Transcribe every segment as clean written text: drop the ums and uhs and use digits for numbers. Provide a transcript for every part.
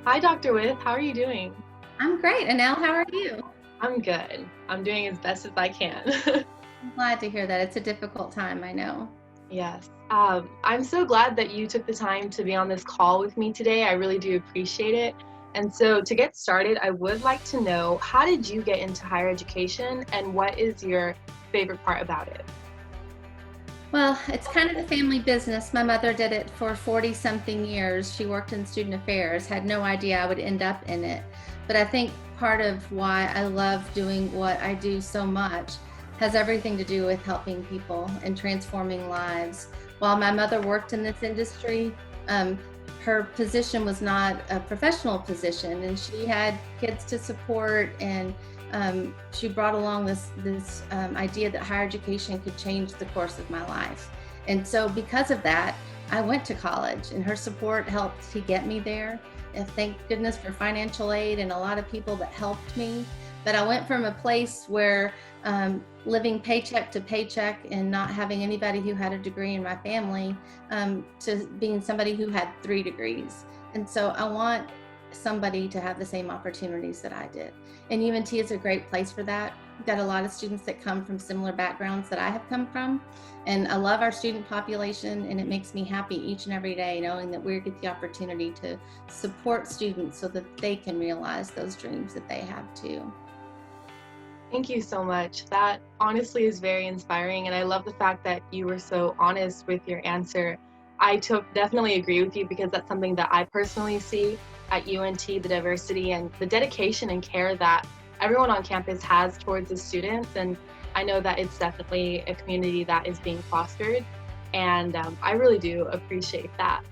Hi, Dr. With. How are you doing? I'm great. Anel, how are you? I'm good. I'm doing as best as I can. I'm glad to hear that. It's a difficult time, I know. Yes. I'm so glad that you took the time to be on this call with me today. I really do appreciate it. And so, to get started, I would like to know, how did you get into higher education and what is your favorite part about it? Well, it's kind of the family business. My mother did it for 40 something years. She worked in student affairs, had no idea I would end up in it. But I think part of why I love doing what I do so much has everything to do with helping people and transforming lives. While my mother worked in this industry, um, her position was not a professional position, and she had kids to support, and she brought along this idea that higher education could change the course of my life. And so because of that, I went to college, and her support helped to get me there. And thank goodness for financial aid and a lot of people that helped me. But I went from a place where living paycheck to paycheck and not having anybody who had a degree in my family, to being somebody who had 3 degrees. And so I want somebody to have the same opportunities that I did. And UNT is a great place for that. We've got a lot of students that come from similar backgrounds that I have come from. And I love our student population, and it makes me happy each and every day knowing that we get the opportunity to support students so that they can realize those dreams that they have too. Thank you so much. That honestly is very inspiring, and I love the fact that you were so honest with your answer. Definitely agree with you because that's something that I personally see at UNT, the diversity and the dedication and care that everyone on campus has towards the students. And I know that it's definitely a community that is being fostered, and I really do appreciate that.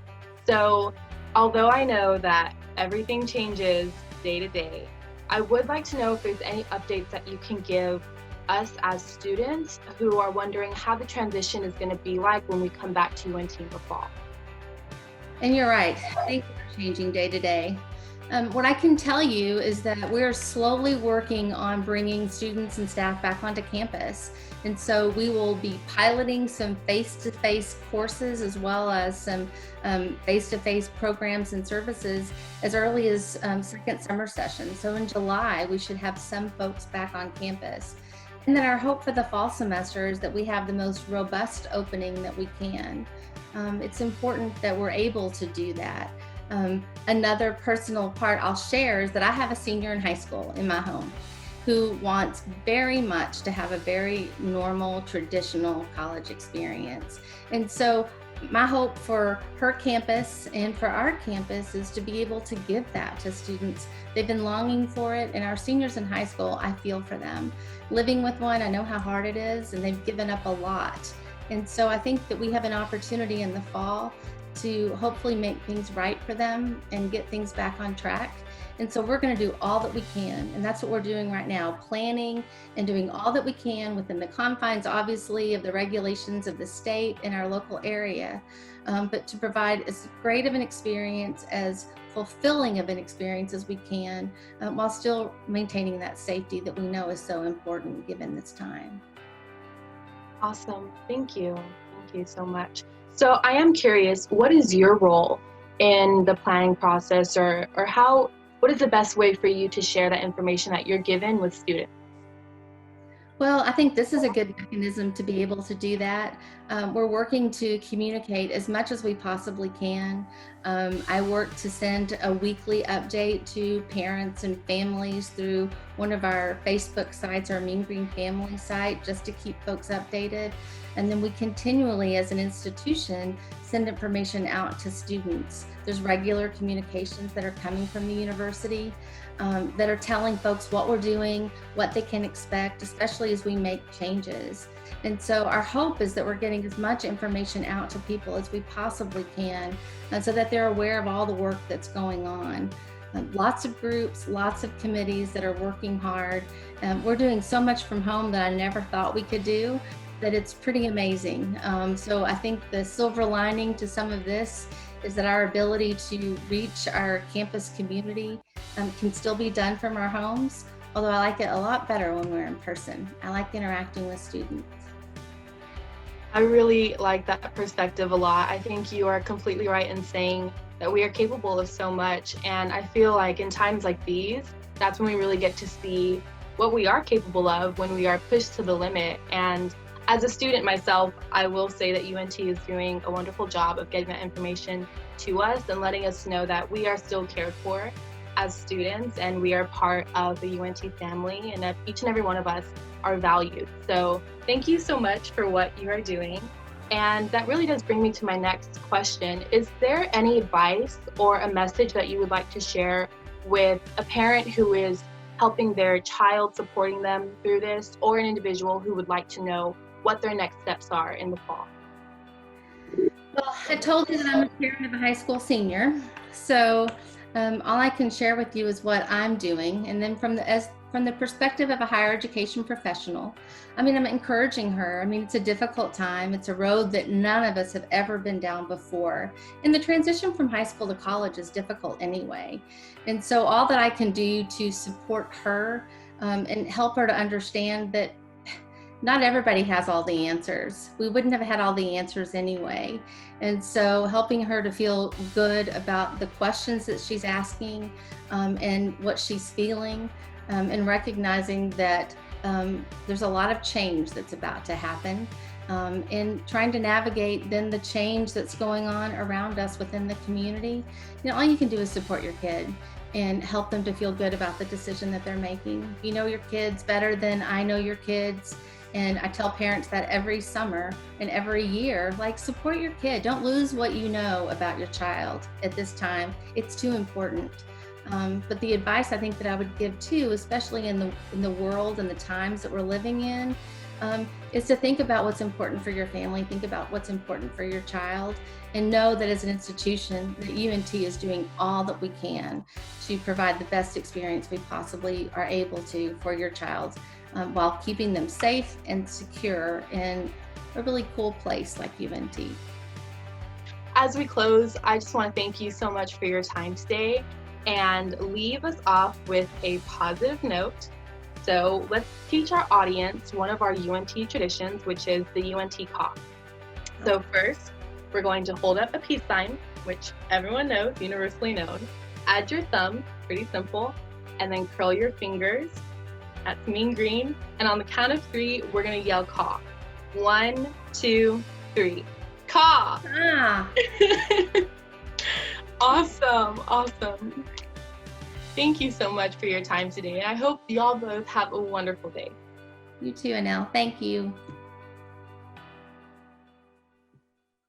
So, although I know that everything changes day to day, I would like to know if there's any updates that you can give us as students who are wondering how the transition is going to be like when we come back to UNT in the fall. And you're right. Things are changing day to day. What I can tell you is that we're slowly working on bringing students and staff back onto campus. And so we will be piloting some face-to-face courses as well as some face-to-face programs and services as early as second summer session. So in July, we should have some folks back on campus. And then our hope for the fall semester is that we have the most robust opening that we can. It's important that we're able to do that. Another personal part I'll share is that I have a senior in high school in my home who wants very much to have a very normal, traditional college experience. And so my hope for her campus and for our campus is to be able to give that to students. They've been longing for it, and our seniors in high school, I feel for them. Living with one, I know how hard it is, and they've given up a lot. And so I think that we have an opportunity in the fall to hopefully make things right for them and get things back on track. And so we're going to do all that we can. And that's what we're doing right now, planning and doing all that we can within the confines, obviously, of the regulations of the state and our local area, but to provide as great of an experience, as fulfilling of an experience as we can, while still maintaining that safety that we know is so important given this time. Awesome. Thank you. Thank you so much. So I am curious, what is your role in the planning process, or what is the best way for you to share that information that you're given with students? Well, I think this is a good mechanism to be able to do that. We're working to communicate as much as we possibly can. I work to send a weekly update to parents and families through one of our Facebook sites, our Mean Green Family site, just to keep folks updated. And then we continually, as an institution, send information out to students. There's regular communications that are coming from the university that are telling folks what we're doing, what they can expect, especially as we make changes. And so our hope is that we're getting as much information out to people as we possibly can, so that they're aware of all the work that's going on. Lots of groups, lots of committees that are working hard. We're doing so much from home that I never thought we could do, that it's pretty amazing. So I think the silver lining to some of this is that our ability to reach our campus community can still be done from our homes, although I like it a lot better when we're in person. I like interacting with students. I really like that perspective a lot. I think you are completely right in saying that we are capable of so much. And I feel like in times like these, that's when we really get to see what we are capable of when we are pushed to the limit. And as a student myself, I will say that UNT is doing a wonderful job of getting that information to us and letting us know that we are still cared for as students and we are part of the UNT family and that each and every one of us are valued. So thank you so much for what you are doing. And that really does bring me to my next question. Is there any advice or a message that you would like to share with a parent who is helping their child, supporting them through this, or an individual who would like to know what their next steps are in the fall? Well, I told you that I'm a parent of a high school senior, so all I can share with you is what I'm doing, and then from the perspective of a higher education professional, I'm encouraging her. It's a difficult time. It's a road that none of us have ever been down before, and the transition from high school to college is difficult anyway. And so all that I can do to support her and help her to understand that not everybody has all the answers. We wouldn't have had all the answers anyway. And so helping her to feel good about the questions that she's asking and what she's feeling, and recognizing that there's a lot of change that's about to happen, and trying to navigate then the change that's going on around us within the community. All you can do is support your kid and help them to feel good about the decision that they're making. You know your kids better than I know your kids. And I tell parents that every summer and every year, support your kid. Don't lose what you know about your child at this time. It's too important. But the advice I think that I would give too, especially in the world and the times that we're living in, is to think about what's important for your family, think about what's important for your child, and know that as an institution, that UNT is doing all that we can to provide the best experience we possibly are able to for your child, while keeping them safe and secure in a really cool place like UNT. As we close, I just want to thank you so much for your time today and leave us off with a positive note. So let's teach our audience one of our UNT traditions, which is the UNT cough. So first, we're going to hold up a peace sign, which everyone knows, universally known. Add your thumb, pretty simple, and then curl your fingers. That's mean green. And on the count of 3, we're going to yell cough. 1, 2, 3. Cough! Ah. Awesome. Thank you so much for your time today. I hope y'all both have a wonderful day. You too, Anel. Thank you.